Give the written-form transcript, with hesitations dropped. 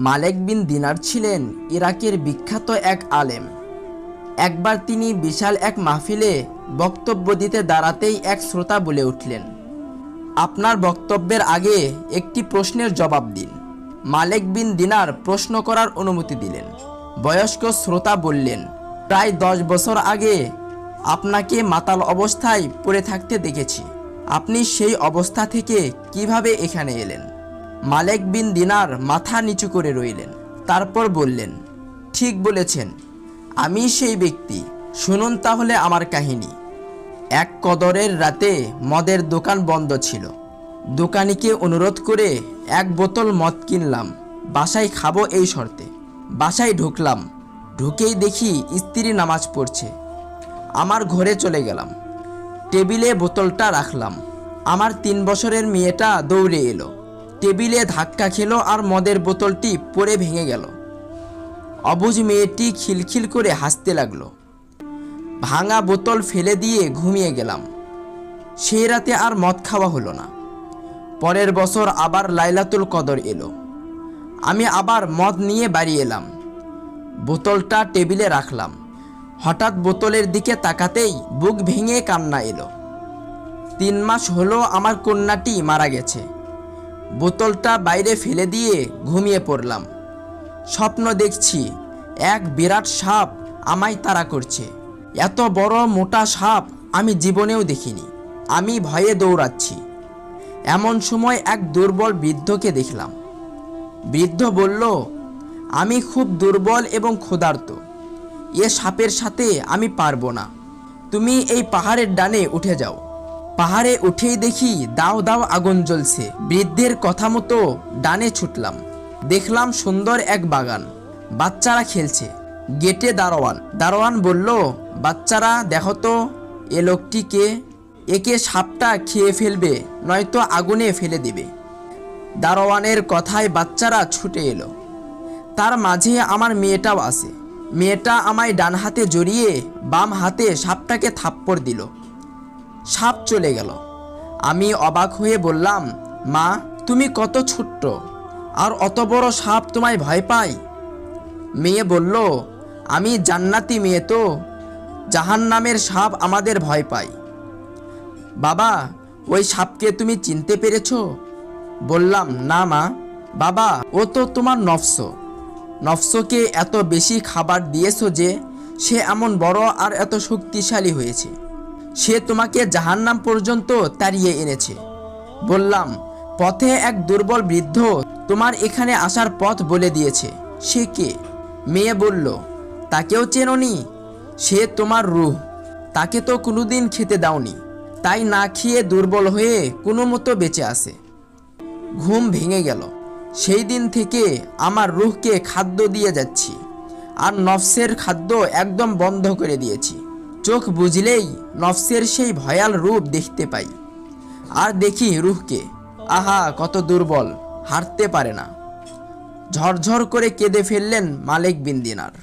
মালেক বিন দিনার ছিলেন ইরাকের বিখ্যাত এক আলেম। একবার তিনি বিশাল এক মাহফিলে বক্তব্য দিতে দাঁড়াতেই এক শ্রোতা বলে উঠলেন, আপনার বক্তব্যের আগে একটি প্রশ্নের জবাব দিন। মালেক বিন দিনার প্রশ্ন করার অনুমতি দিলেন। বয়স্ক শ্রোতা বললেন, প্রায় 10 বছর আগে আপনাকে মাতাল অবস্থায় পড়ে থাকতে দেখেছি। আপনি সেই অবস্থা থেকে কিভাবে এখানে এলেন? মালেক বিন দিনার মাথা নিচু করে রইলেন। তারপর বললেন, ঠিক বলেছেন, আমি সেই ব্যক্তি। শুনুন তাহলে আমার কাহিনী। এক কদরের রাতে মদের দোকান বন্ধ ছিল। দোকানিকে অনুরোধ করে 1 বোতল মদ কিনলাম, বাসায় খাবো এই শর্তে। বাসায় ঢুকলাম, ঢুকেই দেখি স্ত্রী নামাজ পড়ছে। আমার ঘরে চলে গেলাম, টেবিলে বোতলটা রাখলাম। আমার 3 বছরের মেয়েটা দৌড়ে এলো, টেবিলে ধাক্কা খেলো আর মদের বোতলটি পড়ে ভেঙে গেল। অবুঝ মেয়েটি খিলখিল করে হাসতে লাগলো। ভাঙা বোতল ফেলে দিয়ে ঘুমিয়ে গেলাম। সেই রাতে আর মদ খাওয়া হলো না। পরের বছর আবার লাইলাতুল কদর এলো। আমি আবার মদ নিয়ে বাড়ি এলাম, বোতলটা টেবিলে রাখলাম। হঠাৎ বোতলের দিকে তাকাতেই বুক ভেঙে কান্না এলো। 3 মাস হলো আমার কন্যাটি মারা গেছে। বোতলটা বাইরে ফেলে দিয়ে ঘুমিয়ে পড়লাম। স্বপ্ন দেখছি এক বিরাট সাপ আমায় তাড়া করছে। এত বড় মোটা সাপ আমি জীবনেও দেখিনি। আমি ভয়ে দৌড়াচ্ছি। এমন সময় এক দুর্বল বৃদ্ধকে দেখলাম। বৃদ্ধ বলল, আমি খুব দুর্বল এবং ক্ষুধার্ত। এ সাপের সাথে আমি পারবো না। তুমি এই পাহাড়ের ডানে উঠে যাও। পাহাড়ে উঠেই দেখি দাও দাও আগুন জ্বলছে। বৃদ্ধের কথা মতো ডানে ছুটলাম। দেখলাম সুন্দর এক বাগান, বাচ্চারা খেলছে। গেটে দারোয়ান বলল, বাচ্চারা দেখো তো এ লোকটি কে? একে সাপটা খেয়ে ফেলবে, নয়তো আগুনে ফেলে দিবে। দারোয়ানের কথায় বাচ্চারা ছুটে এলো। তার মাঝে আমার মেয়েটাও আছে। মেয়েটা আমায় ডান হাতে জড়িয়ে বাম হাতে সাপটাকে থাপ্পড় দিল। সাপ চলে গেল। আমি অবাক হয়ে বললাম, মা, তুমি কত ছোট্ট, আর অত বড় সাপ তোমায় ভয় পায়? মেয়ে বলল, আমি জান্নাতি মেয়ে তো, জাহান্নামের সাপ আমাদের ভয় পায়। বাবা, ওই সাপকে তুমি চিনতে পেরেছ? বললাম, না মা। বাবা, ও তো তোমার নফসকে এত বেশি খাবার দিয়েছো যে সে এমন বড় আর এত শক্তিশালী হয়েছে। সে তোমাকে জাহান্নাম পর্যন্ত তাড়িয়ে এনেছে। বললাম, পথে এক দুর্বল বৃদ্ধ তোমার এখানে আসার পথ বলে দিয়েছে। সে কে? মেয়ে বলল, তাকেও চেনোনি? সে তোমার রূহ। তাকে তো কোনোদিন খেতে দাওনি, তাই না খেয়ে দুর্বল হয়ে কোনো মতো বেঁচে আছে। ঘুম ভেঙে গেল। সেই দিন থেকে আমার রূহকে খাদ্য দিয়ে যাচ্ছি, আর নফসের খাদ্য একদম বন্ধ করে দিয়েছি। চোখ বুঝলেই নফসের সেই ভয়াল রূপ দেখতে পাই, আর দেখি রূহকে, আহা কত দুর্বল, হাঁটতে পারে না। ঝরঝর করে কেঁদে ফেললেন মালেক বিন দিনার।